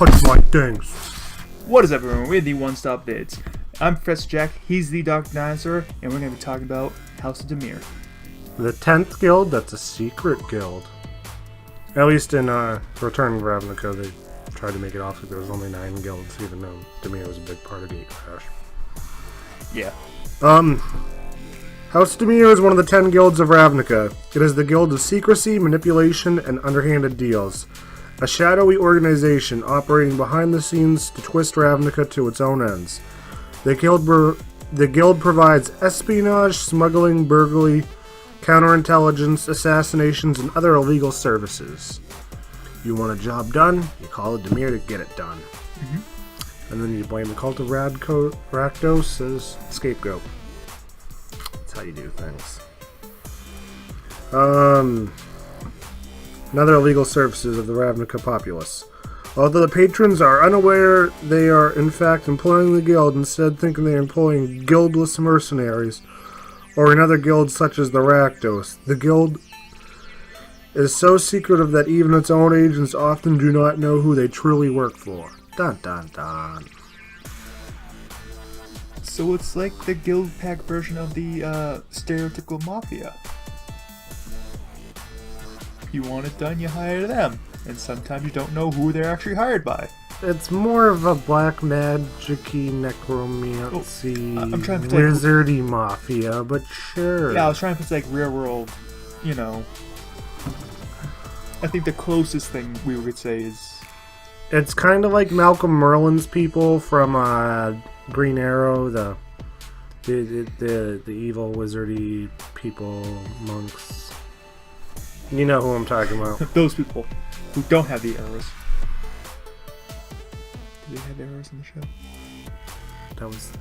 touch my things. What is up, everyone? We're the One Stop Vids. I'm Professor Jack, he's the Dark Dinosaur, and we're going to be talking about House of Dimir. The 10th guild, that's a secret guild. At least in Return of Ravnica, they tried to make it off like there was only 9 guilds, even though Dimir was a big part of Gatecrash. Yeah. House Dimir is one of the 10 guilds of Ravnica. It is the guild of secrecy, manipulation, and underhanded deals. A shadowy organization operating behind the scenes to twist Ravnica to its own ends. The guild provides espionage, smuggling, burglary, counterintelligence, assassinations, and other illegal services. You want a job done, you call a Dimir to get it done. Mm-hmm. And then you blame the cult of Rakdos as scapegoat. That's how you do things. Another illegal services of the Ravnica populace. Although the patrons are unaware they are in fact employing the guild, instead thinking they are employing guildless mercenaries, or in other guilds such as the Rakdos. The guild is so secretive that even its own agents often do not know who they truly work for. Dun dun dun. So it's like the guild pack version of the stereotypical mafia. You want it done, you hire them. And sometimes you don't know who they're actually hired by. It's more of a black magic-y, necromancy, I'm trying to wizardy mafia, but sure. Yeah, I was trying to put like real world, you know. I think the closest thing we would say is... It's kind of like Malcolm Merlin's people from Green Arrow, the evil wizardy people, monks. You know who I'm talking about. Those people who don't have the arrows. Do they have arrows in the show? That was...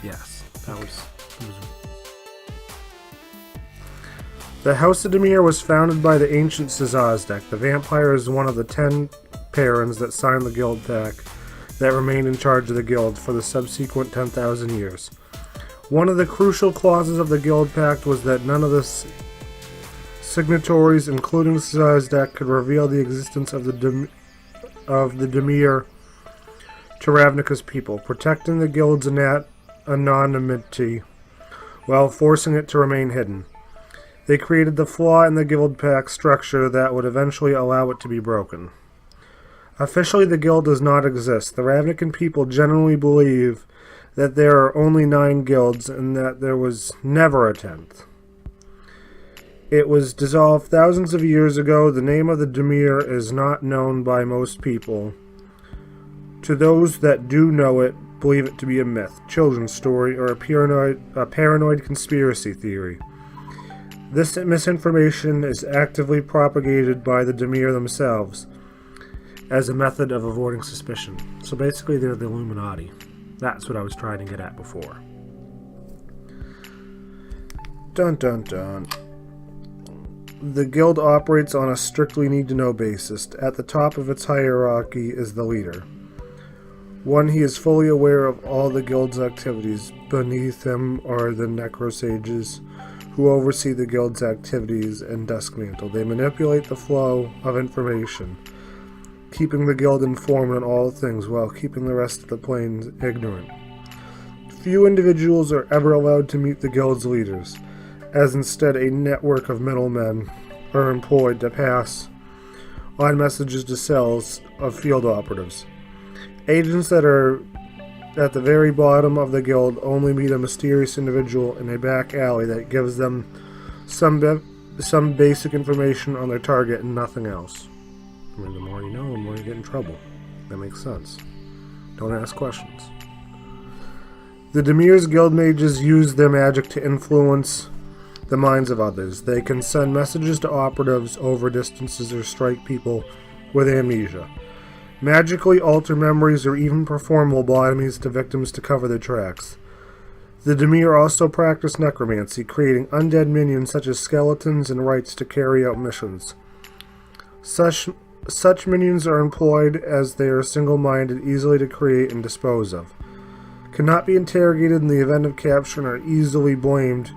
Yes, that was... The House of Dimir was founded by the ancient Szazzdek. The vampire is one of the 10 barons that signed the guild pact that remained in charge of the guild for the subsequent 10,000 years. One of the crucial clauses of the guild pact was that none of the signatories, including Szazzdek, could reveal the existence of the Dimir to Ravnica's people, protecting the guild's anonymity while forcing it to remain hidden. They created the flaw in the guild pact structure that would eventually allow it to be broken. Officially, the guild does not exist. The Ravnican people generally believe that there are only 9 guilds and that there was never a 10th. It was dissolved thousands of years ago. The name of the Dimir is not known by most people. To those that do know it, believe it to be a myth, children's story, or a paranoid conspiracy theory. This misinformation is actively propagated by the Dimir themselves as a method of avoiding suspicion. So basically they're the Illuminati. That's what I was trying to get at before. Dun dun dun. The guild operates on a strictly need-to-know basis. At the top of its hierarchy is the leader. He is fully aware of all the guild's activities. Beneath him are the necrosages, who oversee the guild's activities in Duskmantle. They manipulate the flow of information, keeping the guild informed on all things while keeping the rest of the planes ignorant. Few individuals are ever allowed to meet the guild's leaders, as instead a network of middlemen are employed to pass on messages to cells of field operatives. Agents that are at the very bottom of the guild only meet a mysterious individual in a back alley that gives them some basic information on their target and nothing else. I mean, the more you know, the more you get in trouble. That makes sense. Don't ask questions. The Dimir's guild mages use their magic to influence the minds of others. They can send messages to operatives over distances or strike people with amnesia, magically alter memories, or even perform lobotomies to victims to cover their tracks. The Dimir also practice necromancy, creating undead minions such as skeletons and rites to carry out missions. Such minions are employed as they are single-minded, easily to create and dispose of, cannot be interrogated in the event of capture, and are easily blamed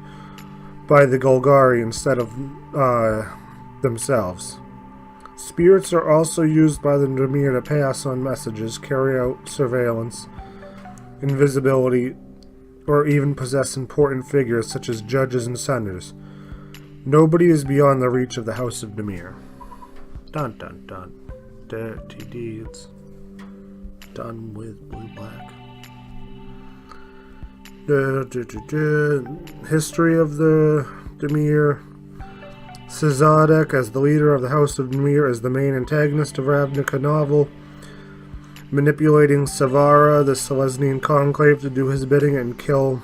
by the Golgari instead of themselves. Spirits are also used by the Dimir to pass on messages, carry out surveillance, invisibility, or even possess important figures such as judges and senators. Nobody is beyond the reach of the House of Dimir. Dun dun dun. Dirty deeds. Done with blue black. History of the Dimir. Szadek, as the leader of the House of Dimir, is the main antagonist of Ravnica novel, manipulating Savara, the Selesnyan conclave, to do his bidding and kill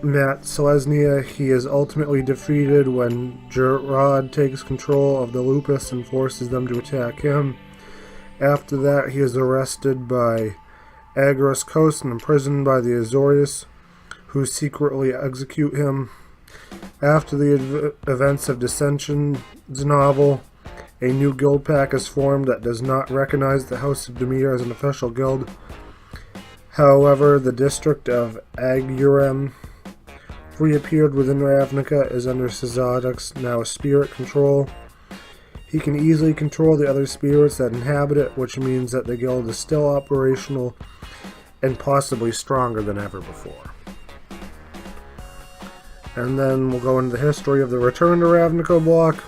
Matt Selesnya. He is ultimately defeated when Gerard takes control of the Lupus and forces them to attack him. After that, he is arrested by Agros Coast and imprisoned by the Azorius, who secretly execute him. After the events of Dissension's novel, a new guild pack is formed that does not recognize the House of Dimir as an official guild. However, the district of Agurem reappeared within Ravnica is under Szadek's now spirit control. He can easily control the other spirits that inhabit it, which means that the guild is still operational and possibly stronger than ever before. And then we'll go into the history of the Return to Ravnica block.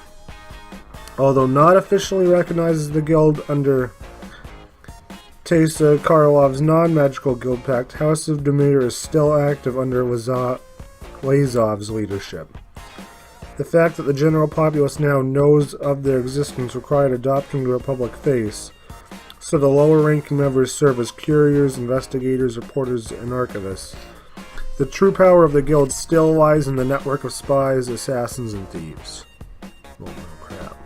Although not officially recognized as the guild under Teysa Karlov's non-magical guild pact, House of Dimir is still active under Lazov's leadership. The fact that the general populace now knows of their existence required adopting to a public face, so the lower-ranking members serve as couriers, investigators, reporters, and archivists. The true power of the guild still lies in the network of spies, assassins, and thieves. Oh, no crap.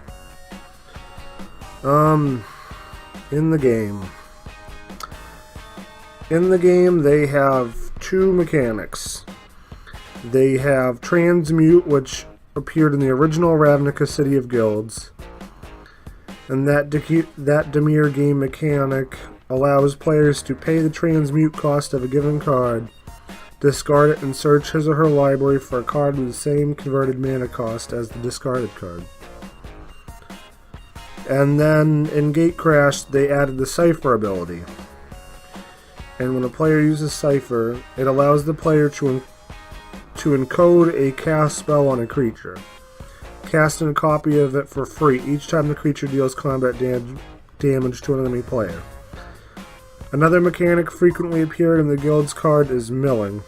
In the game. In the game, they have two mechanics. They have Transmute, which appeared in the original Ravnica City of Guilds. And that Dimir game mechanic allows players to pay the transmute cost of a given card, discard it, and search his or her library for a card with the same converted mana cost as the discarded card. And then in Gatecrash, they added the Cipher ability. And when a player uses Cipher, it allows the player to encode a cast spell on a creature, casting a copy of it for free each time the creature deals combat damage to an enemy player. Another mechanic frequently appeared in the guild's card is milling.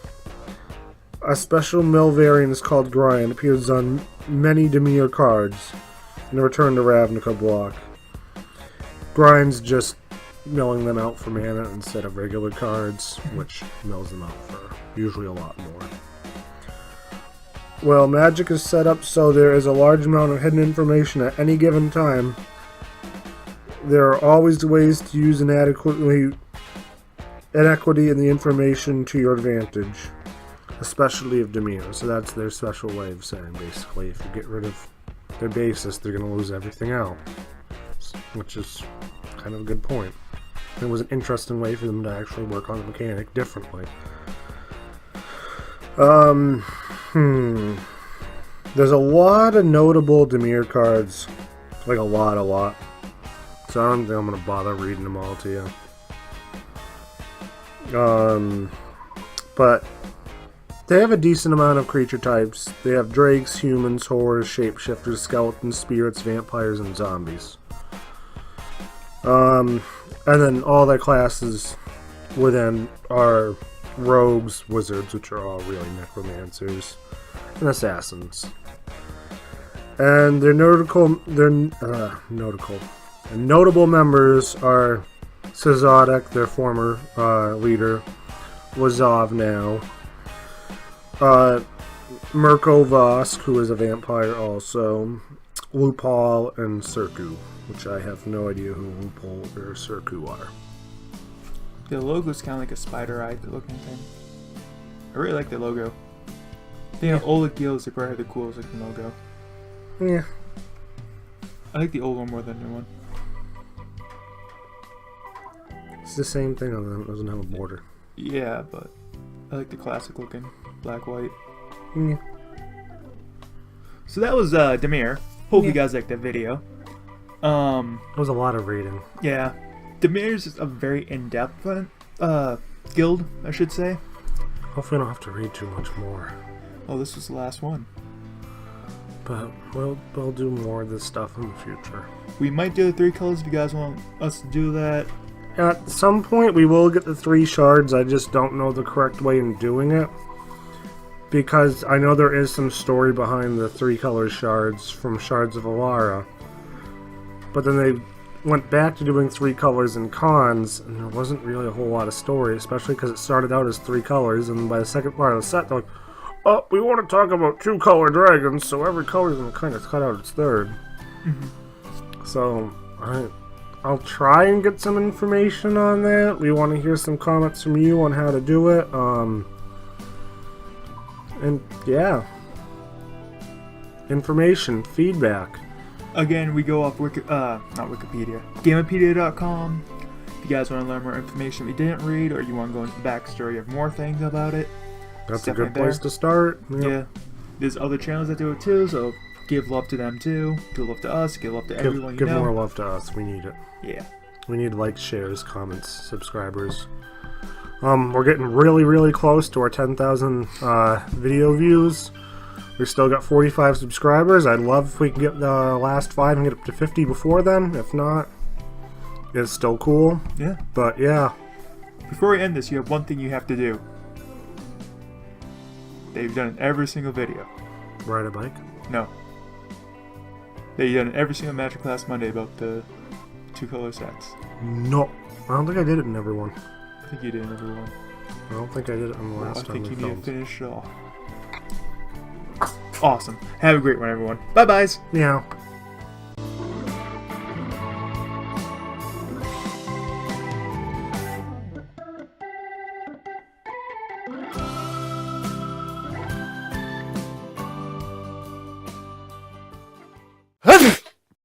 A special mill variant is called Grind, appears on many Dimir cards in the Return to Ravnica block. Grind's just milling them out for mana instead of regular cards, which mills them out for usually a lot more. Well, Magic is set up so there is a large amount of hidden information at any given time. There are always ways to use inequity in the information to your advantage, especially of Dimir. So that's their special way of saying, basically, if you get rid of their basis, they're going to lose everything else, which is kind of a good point. It was an interesting way for them to actually work on the mechanic differently. There's a lot of notable Dimir cards. Like a lot. So I don't think I'm going to bother reading them all to you. But they have a decent amount of creature types. They have drakes, humans, horrors, shapeshifters, skeletons, spirits, vampires, and zombies. And then all their classes within are rogues, wizards, which are all really necromancers, and assassins. And their notable members are Szadek, their former leader, Lazov now, Mirko Vosk, who is a vampire also, Lupol, and Surku, which I have no idea who Lupol or Surku are. The logo's kind of like a spider-eye looking thing. I really like the logo. I think Oleg Gil's probably the coolest looking logo. Yeah. I like the old one more than the new one. It's the same thing, other than it doesn't have a border. Yeah, but I like the classic looking black-white. Yeah. So that was Dimir. Hope you guys liked that video. It was a lot of reading. Yeah. Dimir's is a very in-depth guild, I should say. Hopefully I don't have to read too much more. Oh, this was the last one. But we'll do more of this stuff in the future. We might do the 3 colors if you guys want us to do that. At some point we will get the 3 shards, I just don't know the correct way in doing it. Because I know there is some story behind the 3 color shards from Shards of Alara. But then they went back to doing 3 colors in cons, and there wasn't really a whole lot of story, especially because it started out as 3 colors, and by the second part of the set, they're like, oh, we want to talk about 2 color dragons, so every color is going to kind of cut out its third. Mm-hmm. So, I'll try and get some information on that. We want to hear some comments from you on how to do it. And yeah. Information, feedback. Again, we go off not Wikipedia, Gamepedia.com. If you guys want to learn more information we didn't read, or you want to go into the backstory of more things about it, that's a good place to start. Yeah. There's other channels that do it too, so give love to them too. Give love to us, give love to everyone you know. Give more love to us, we need it. Yeah. We need likes, shares, comments, subscribers. We're getting really, really close to our 10,000 video views. We've still got 45 subscribers. I'd love if we can get the last 5 and get up to 50 before then. If not, it's still cool. Yeah. But yeah. Before we end this, you have one thing you have to do. They've done in every single video. Ride a bike? No. They've done in every single Magic Class Monday about the 2 color sets. No. I don't think I did it in every one. I think you did in every one. I don't think I did it in the last time we filmed. I think you need to finish it off. Awesome. Have a great one, everyone. Bye-byes. Yeah.